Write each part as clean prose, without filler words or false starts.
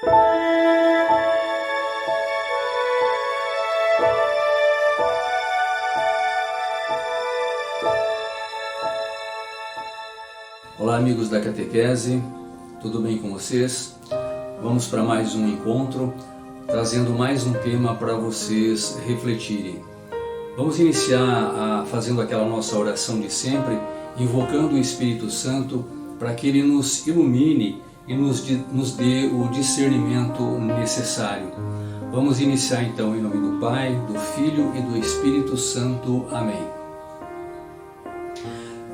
Olá, amigos da Catequese, tudo bem com vocês? Vamos para mais um encontro, trazendo mais um tema para vocês refletirem. Vamos iniciar fazendo aquela nossa oração de sempre, invocando o Espírito Santo para que Ele nos ilumine e nos dê o discernimento necessário. Vamos iniciar então em nome do Pai, do Filho e do Espírito Santo. Amém.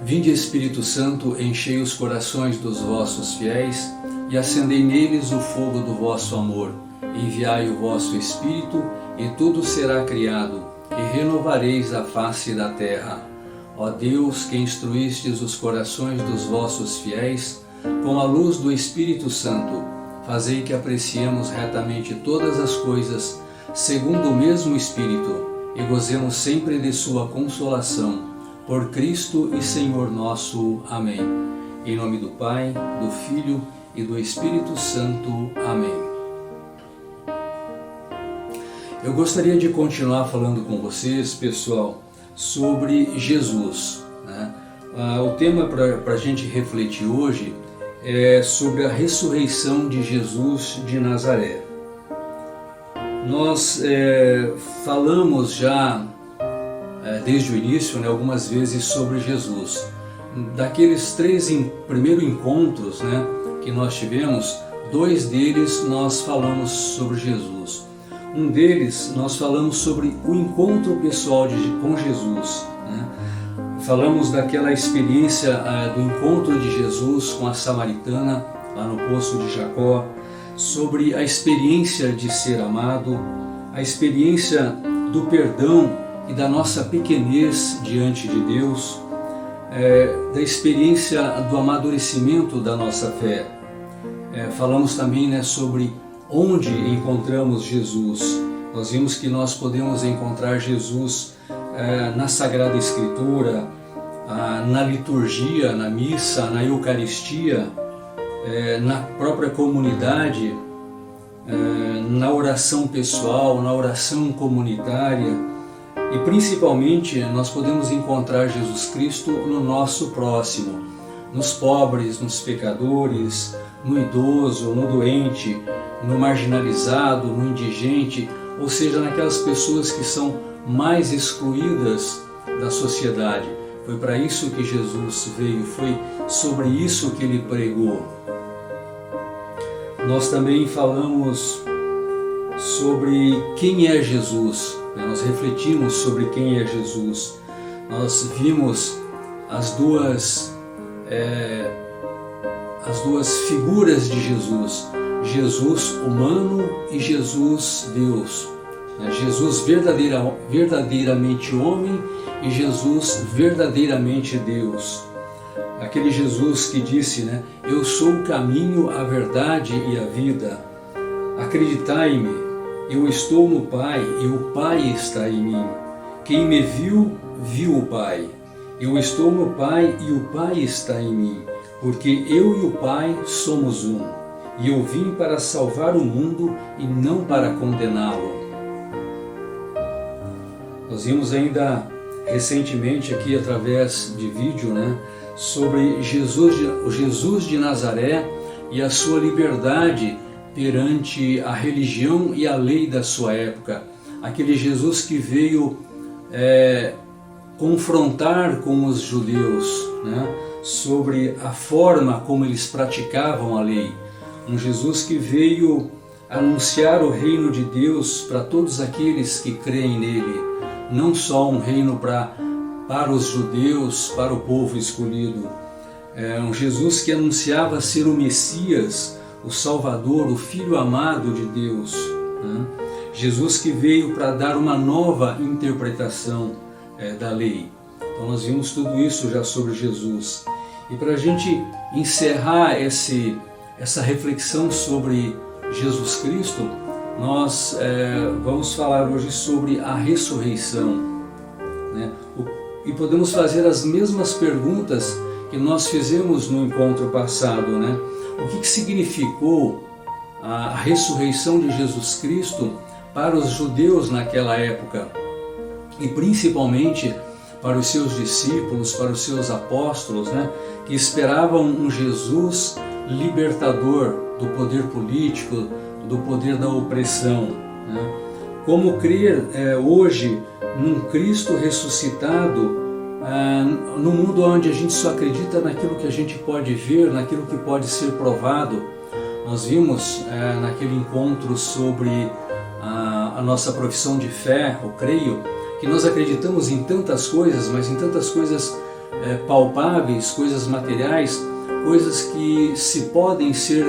Vinde, Espírito Santo, enchei os corações dos vossos fiéis e acendei neles o fogo do vosso amor. Enviai o vosso Espírito e tudo será criado e renovareis a face da terra. Ó Deus, que instruístes os corações dos vossos fiéis com a luz do Espírito Santo, fazei que apreciemos retamente todas as coisas segundo o mesmo Espírito e gozemos sempre de sua consolação. Por Cristo e Senhor nosso. Amém. Em nome do Pai, do Filho e do Espírito Santo. Amém. Eu gostaria de continuar falando com vocês, pessoal, sobre Jesus, né? O tema para a gente refletir hoje é sobre a ressurreição de Jesus de Nazaré. Nós falamos já desde o início, algumas vezes sobre Jesus. Daqueles três primeiros encontros, que nós tivemos, dois deles nós falamos sobre Jesus. Um deles nós falamos sobre o encontro pessoal com Jesus. Falamos daquela experiência do encontro de Jesus com a samaritana, lá no poço de Jacó, sobre a experiência de ser amado, a experiência do perdão e da nossa pequenez diante de Deus, da experiência do amadurecimento da nossa fé. Falamos também sobre onde encontramos Jesus. Nós vimos que nós podemos encontrar Jesus na Sagrada Escritura, na liturgia, na missa, na Eucaristia, na própria comunidade, na oração pessoal, na oração comunitária. E principalmente nós podemos encontrar Jesus Cristo no nosso próximo, nos pobres, nos pecadores, no idoso, no doente, no marginalizado, no indigente, ou seja, naquelas pessoas que são mais excluídas da sociedade. Foi para isso que Jesus veio, foi sobre isso que Ele pregou. Nós também falamos sobre quem é Jesus. Nós refletimos sobre quem é Jesus. Nós vimos as duas figuras de Jesus. Jesus humano e Jesus Deus. Jesus verdadeiramente homem e Jesus verdadeiramente Deus. Aquele Jesus que disse, eu sou o caminho, a verdade e a vida. Acreditai-me, eu estou no Pai e o Pai está em mim. Quem me viu, viu o Pai. Eu estou no Pai e o Pai está em mim, porque eu e o Pai somos um. E eu vim para salvar o mundo e não para condená-lo. Nós vimos ainda recentemente aqui através de vídeo, sobre o Jesus de Nazaré e a sua liberdade perante a religião e a lei da sua época. Aquele Jesus que veio confrontar com os judeus, sobre a forma como eles praticavam a lei. Um Jesus que veio anunciar o reino de Deus para todos aqueles que creem nele. Não só um reino para os judeus, para o povo escolhido. Um Jesus que anunciava ser o Messias, o Salvador, o Filho amado de Deus. Jesus que veio para dar uma nova interpretação da lei. Então nós vimos tudo isso já sobre Jesus. E para a gente encerrar essa reflexão sobre Jesus Cristo, nós vamos falar hoje sobre a ressurreição. E podemos fazer as mesmas perguntas que nós fizemos no encontro passado. O que significou a ressurreição de Jesus Cristo para os judeus naquela época e principalmente para os seus discípulos, para os seus apóstolos, né, que esperavam um Jesus libertador do poder político, do poder da opressão, né? Como crer hoje num Cristo ressuscitado num mundo onde a gente só acredita naquilo que a gente pode ver, naquilo que pode ser provado. Nós vimos naquele encontro sobre a nossa profissão de fé, o creio, que nós acreditamos em tantas coisas, mas em tantas coisas palpáveis, coisas materiais, coisas que se podem ser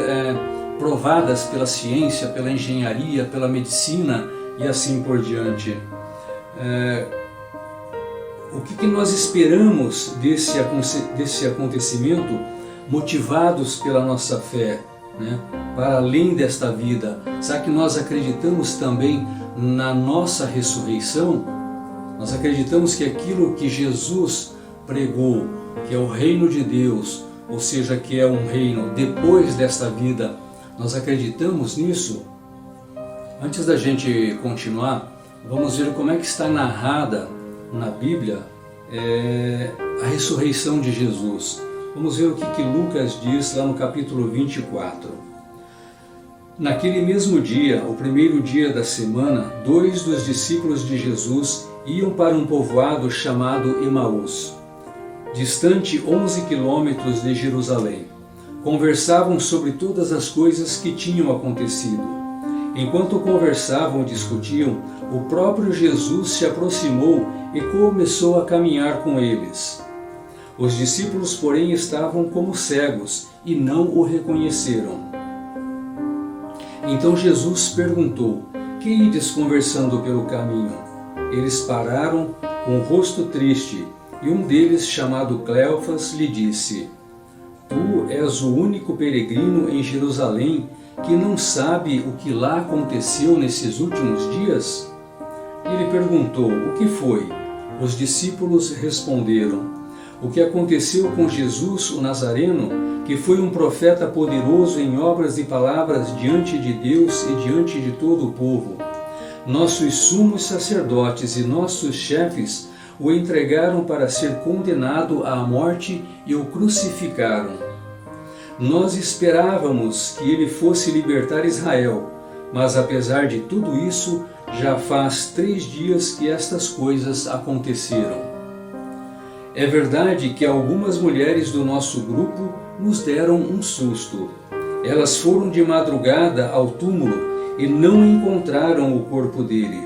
provadas pela ciência, pela engenharia, pela medicina e assim por diante. O que nós esperamos desse acontecimento, motivados pela nossa fé, né, para além desta vida? Será que nós acreditamos também na nossa ressurreição? Nós acreditamos que aquilo que Jesus pregou, que é o reino de Deus, ou seja, que é um reino depois desta vida, nós acreditamos nisso? Antes da gente continuar, vamos ver como é que está narrada na Bíblia a ressurreição de Jesus. Vamos ver o que Lucas diz lá no capítulo 24. Naquele mesmo dia, o primeiro dia da semana, 2 dos discípulos de Jesus iam para um povoado chamado Emaús, distante 11 quilômetros de Jerusalém. Conversavam sobre todas as coisas que tinham acontecido. Enquanto conversavam e discutiam, o próprio Jesus se aproximou e começou a caminhar com eles. Os discípulos, porém, estavam como cegos e não o reconheceram. Então Jesus perguntou: "Que ides conversando pelo caminho?" Eles pararam com o rosto triste, e um deles, chamado Cleofas, lhe disse: "Tu és o único peregrino em Jerusalém que não sabe o que lá aconteceu nesses últimos dias?" Ele perguntou: "O que foi?" Os discípulos responderam: "O que aconteceu com Jesus, o Nazareno, que foi um profeta poderoso em obras e palavras diante de Deus e diante de todo o povo. Nossos sumos sacerdotes e nossos chefes o entregaram para ser condenado à morte e o crucificaram. Nós esperávamos que ele fosse libertar Israel, mas apesar de tudo isso, já faz 3 dias que estas coisas aconteceram. É verdade que algumas mulheres do nosso grupo nos deram um susto. Elas foram de madrugada ao túmulo e não encontraram o corpo dele.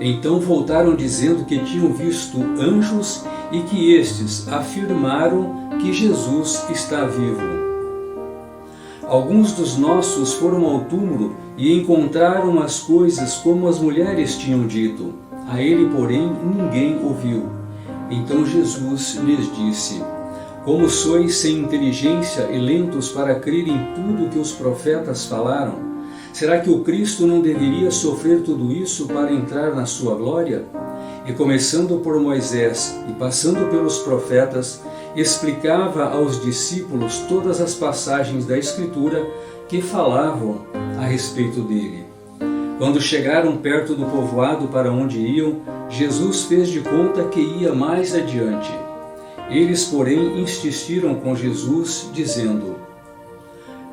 Então voltaram dizendo que tinham visto anjos e que estes afirmaram que Jesus está vivo. Alguns dos nossos foram ao túmulo e encontraram as coisas como as mulheres tinham dito. A ele, porém, ninguém ouviu. Então Jesus lhes disse: Como sois sem inteligência e lentos para crer em tudo que os profetas falaram? Será que o Cristo não deveria sofrer tudo isso para entrar na sua glória? E começando por Moisés e passando pelos profetas, explicava aos discípulos todas as passagens da Escritura que falavam a respeito dele. Quando chegaram perto do povoado para onde iam, Jesus fez de conta que ia mais adiante. Eles, porém, insistiram com Jesus, dizendo: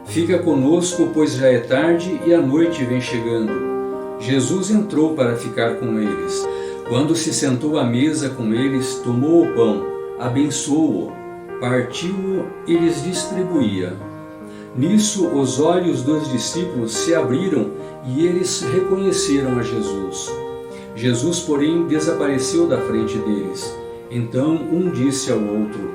Fica conosco, pois já é tarde e a noite vem chegando. Jesus entrou para ficar com eles. Quando se sentou à mesa com eles, tomou o pão, abençoou-o, partiu-o e lhes distribuía. Nisso os olhos dos discípulos se abriram e eles reconheceram a Jesus. Jesus, porém, desapareceu da frente deles. Então um disse ao outro: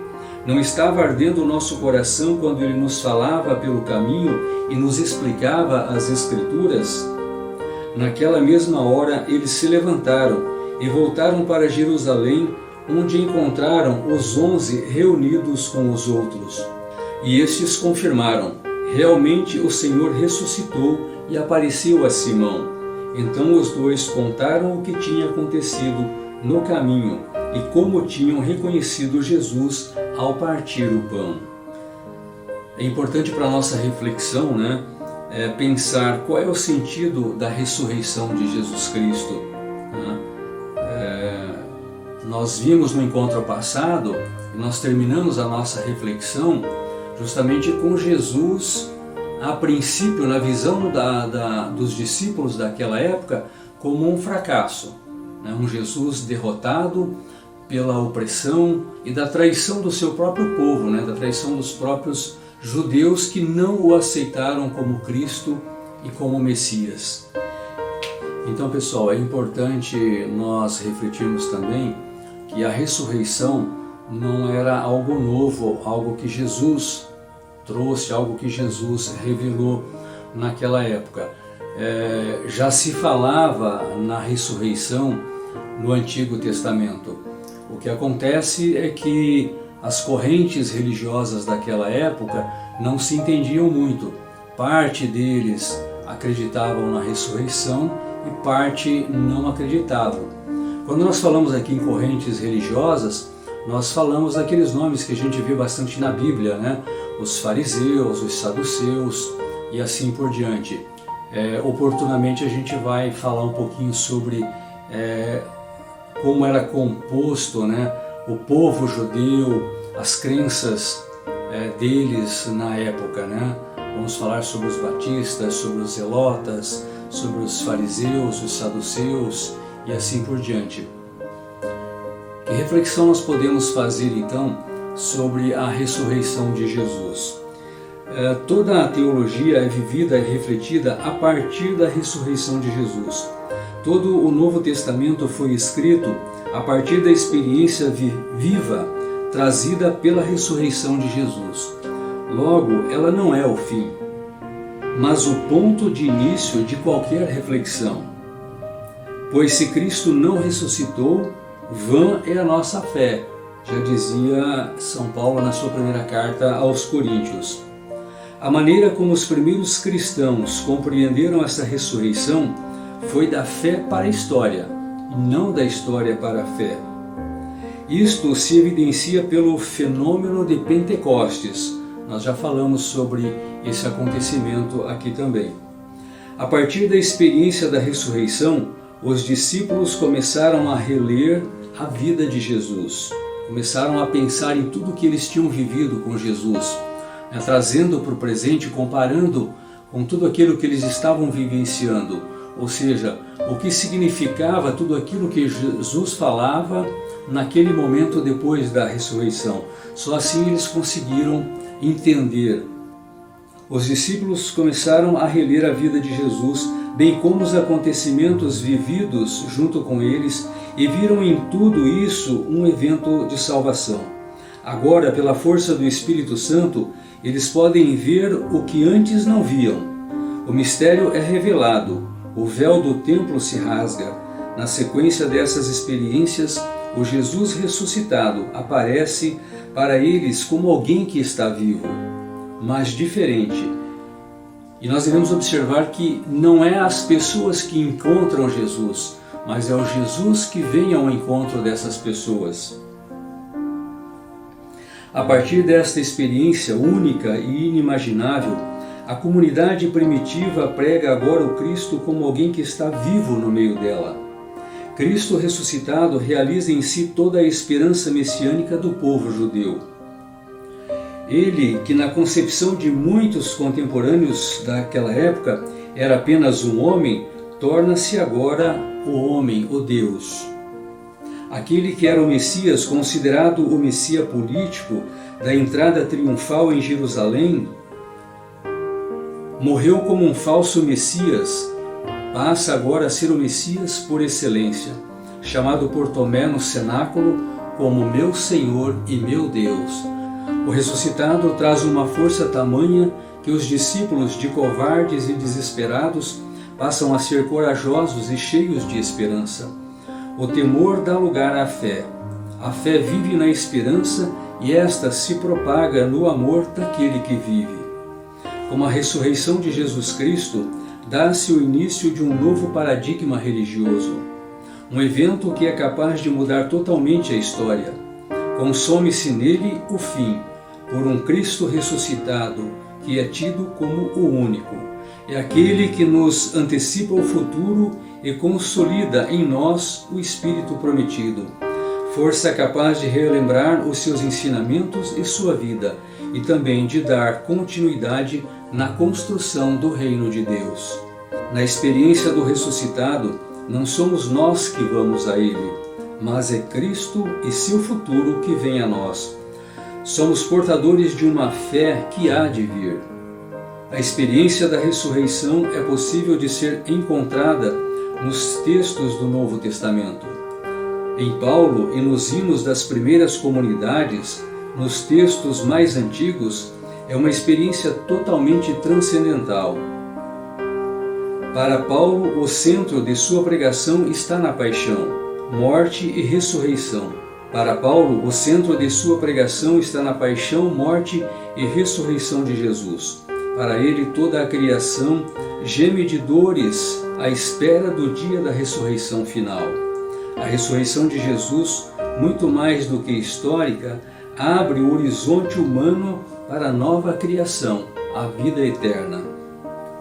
Não estava ardendo o nosso coração quando ele nos falava pelo caminho e nos explicava as Escrituras? Naquela mesma hora eles se levantaram e voltaram para Jerusalém, onde encontraram os 11 reunidos com os outros. E estes confirmaram: Realmente o Senhor ressuscitou e apareceu a Simão. Então os dois contaram o que tinha acontecido no caminho e como tinham reconhecido Jesus ao partir o pão. É importante para a nossa reflexão, né? pensar qual é o sentido da ressurreição de Jesus Cristo. Nós vimos no encontro passado, e nós terminamos a nossa reflexão justamente com Jesus, a princípio, na visão dos discípulos daquela época, como um fracasso, um Jesus derrotado pela opressão e da traição do seu próprio povo, da traição dos próprios judeus que não o aceitaram como Cristo e como Messias. Então, pessoal, é importante nós refletirmos também que a ressurreição não era algo novo, algo que Jesus trouxe, algo que Jesus revelou naquela época. Já se falava na ressurreição no Antigo Testamento. O que acontece é que as correntes religiosas daquela época não se entendiam muito. Parte deles acreditavam na ressurreição e parte não acreditavam. Quando nós falamos aqui em correntes religiosas, nós falamos daqueles nomes que a gente vê bastante na Bíblia, Os fariseus, os saduceus e assim por diante. Oportunamente a gente vai falar um pouquinho sobre como era composto o povo judeu, as crenças deles na época. Vamos falar sobre os batistas, sobre os zelotas, sobre os fariseus, os saduceus e assim por diante. Que reflexão nós podemos fazer então sobre a ressurreição de Jesus? Toda a teologia é vivida e refletida a partir da ressurreição de Jesus. Todo o Novo Testamento foi escrito a partir da experiência viva trazida pela ressurreição de Jesus. Logo, ela não é o fim, mas o ponto de início de qualquer reflexão. Pois se Cristo não ressuscitou, vã é a nossa fé, já dizia São Paulo na sua primeira carta aos Coríntios. A maneira como os primeiros cristãos compreenderam essa ressurreição foi da fé para a história, e não da história para a fé. Isto se evidencia pelo fenômeno de Pentecostes. Nós já falamos sobre esse acontecimento aqui também. A partir da experiência da ressurreição, os discípulos começaram a reler a vida de Jesus. Começaram a pensar em tudo que eles tinham vivido com Jesus, trazendo para o presente, comparando com tudo aquilo que eles estavam vivenciando. Ou seja, o que significava tudo aquilo que Jesus falava naquele momento depois da ressurreição. Só assim eles conseguiram entender. Os discípulos começaram a reler a vida de Jesus, bem como os acontecimentos vividos junto com eles, e viram em tudo isso um evento de salvação. Agora, pela força do Espírito Santo, eles podem ver o que antes não viam. O mistério é revelado, o véu do templo se rasga. Na sequência dessas experiências, o Jesus ressuscitado aparece para eles como alguém que está vivo, mas diferente. E nós devemos observar que não é as pessoas que encontram Jesus, mas é o Jesus que vem ao encontro dessas pessoas. A partir desta experiência única e inimaginável, a comunidade primitiva prega agora o Cristo como alguém que está vivo no meio dela. Cristo ressuscitado realiza em si toda a esperança messiânica do povo judeu. Ele, que na concepção de muitos contemporâneos daquela época era apenas um homem, torna-se agora o homem, o Deus. Aquele que era o Messias, considerado o Messias político da entrada triunfal em Jerusalém, morreu como um falso Messias, passa agora a ser o Messias por excelência, chamado por Tomé no cenáculo como meu Senhor e meu Deus. O ressuscitado traz uma força tamanha que os discípulos, de covardes e desesperados, passam a ser corajosos e cheios de esperança. O temor dá lugar à fé. A fé vive na esperança e esta se propaga no amor daquele que vive. Com a ressurreição de Jesus Cristo, dá-se o início de um novo paradigma religioso. Um evento que é capaz de mudar totalmente a história. Consome-se nele o fim, por um Cristo ressuscitado, que é tido como o único. É aquele que nos antecipa o futuro e consolida em nós o Espírito prometido. Força capaz de relembrar os seus ensinamentos e sua vida, e também de dar continuidade na construção do reino de Deus. Na experiência do ressuscitado, não somos nós que vamos a Ele, mas é Cristo e seu futuro que vem a nós. Somos portadores de uma fé que há de vir. A experiência da ressurreição é possível de ser encontrada nos textos do Novo Testamento. Em Paulo e nos hinos das primeiras comunidades, nos textos mais antigos, é uma experiência totalmente transcendental. Para Paulo, o centro de sua pregação está na paixão, morte e ressurreição. Para Paulo, o centro de sua pregação está na paixão, morte e ressurreição de Jesus. Para ele, toda a criação geme de dores à espera do dia da ressurreição final. A ressurreição de Jesus, muito mais do que histórica, abre o horizonte humano para a nova criação, a vida eterna.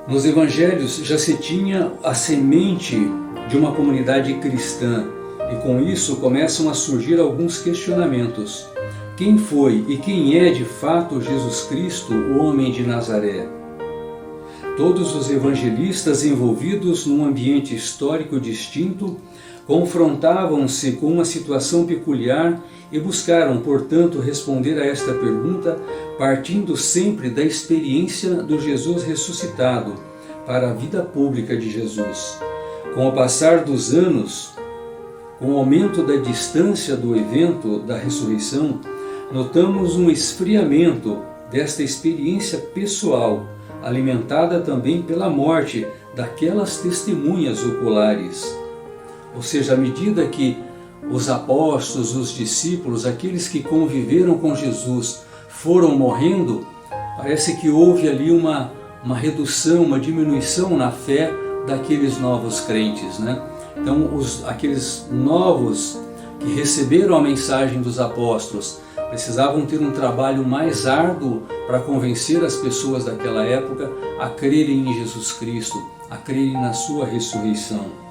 Nos evangelhos já se tinha a semente de uma comunidade cristã e com isso começam a surgir alguns questionamentos. Quem foi e quem é de fato Jesus Cristo, o homem de Nazaré? Todos os evangelistas envolvidos num ambiente histórico distinto confrontavam-se com uma situação peculiar e buscaram, portanto, responder a esta pergunta partindo sempre da experiência do Jesus ressuscitado para a vida pública de Jesus. Com o passar dos anos, com o aumento da distância do evento da ressurreição, notamos um esfriamento desta experiência pessoal, alimentada também pela morte daquelas testemunhas oculares. Ou seja, à medida que os apóstolos, os discípulos, aqueles que conviveram com Jesus foram morrendo, parece que houve ali uma redução, uma diminuição na fé daqueles novos crentes, né? Então, aqueles novos que receberam a mensagem dos apóstolos precisavam ter um trabalho mais árduo para convencer as pessoas daquela época a crerem em Jesus Cristo, a crerem na sua ressurreição.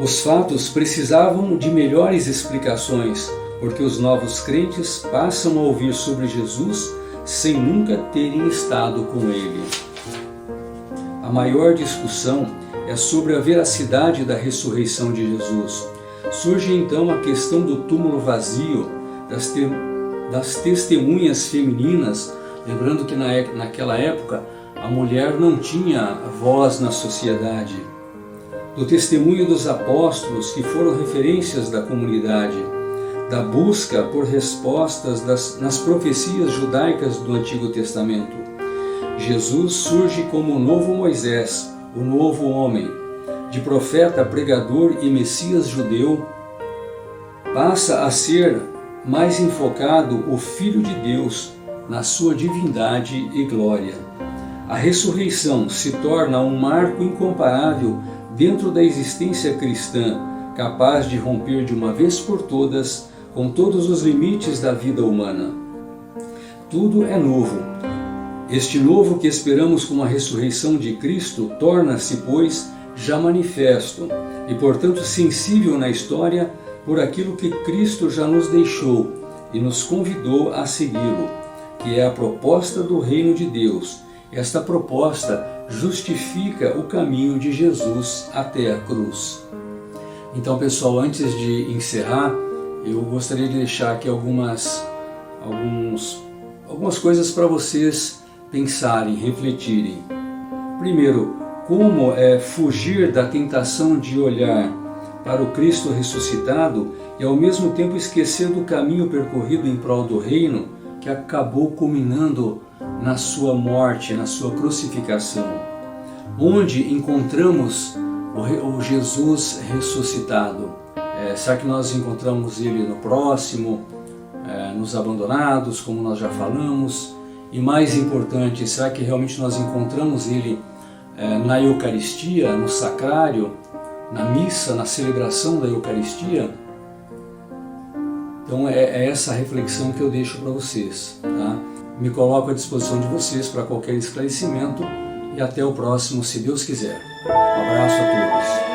Os fatos precisavam de melhores explicações, porque os novos crentes passam a ouvir sobre Jesus sem nunca terem estado com Ele. A maior discussão é sobre a veracidade da ressurreição de Jesus. Surge então a questão do túmulo vazio, das testemunhas femininas, lembrando que naquela época a mulher não tinha voz na sociedade. Do testemunho dos apóstolos, que foram referências da comunidade, da busca por respostas nas profecias judaicas do Antigo Testamento. Jesus surge como o novo Moisés, o novo homem. De profeta, pregador e Messias judeu, passa a ser mais enfocado o Filho de Deus na sua divindade e glória. A ressurreição se torna um marco incomparável dentro da existência cristã, capaz de romper de uma vez por todas com todos os limites da vida humana. Tudo é novo. Este novo que esperamos com a ressurreição de Cristo torna-se, pois, já manifesto e, portanto, sensível na história por aquilo que Cristo já nos deixou e nos convidou a segui-lo, que é a proposta do reino de Deus. Esta proposta justifica o caminho de Jesus até a cruz. Então, pessoal, antes de encerrar, eu gostaria de deixar aqui algumas coisas para vocês pensarem, refletirem. Primeiro, como fugir da tentação de olhar para o Cristo ressuscitado e ao mesmo tempo esquecer do caminho percorrido em prol do reino que acabou culminando na sua morte, na sua crucificação. Onde encontramos o Jesus ressuscitado? Será que nós encontramos Ele no próximo, nos abandonados, como nós já falamos? E mais importante, será que realmente nós encontramos Ele na Eucaristia, no sacrário, na missa, na celebração da Eucaristia? Então é essa reflexão que eu deixo para vocês, tá? Me coloco à disposição de vocês para qualquer esclarecimento e até o próximo, se Deus quiser. Um abraço a todos.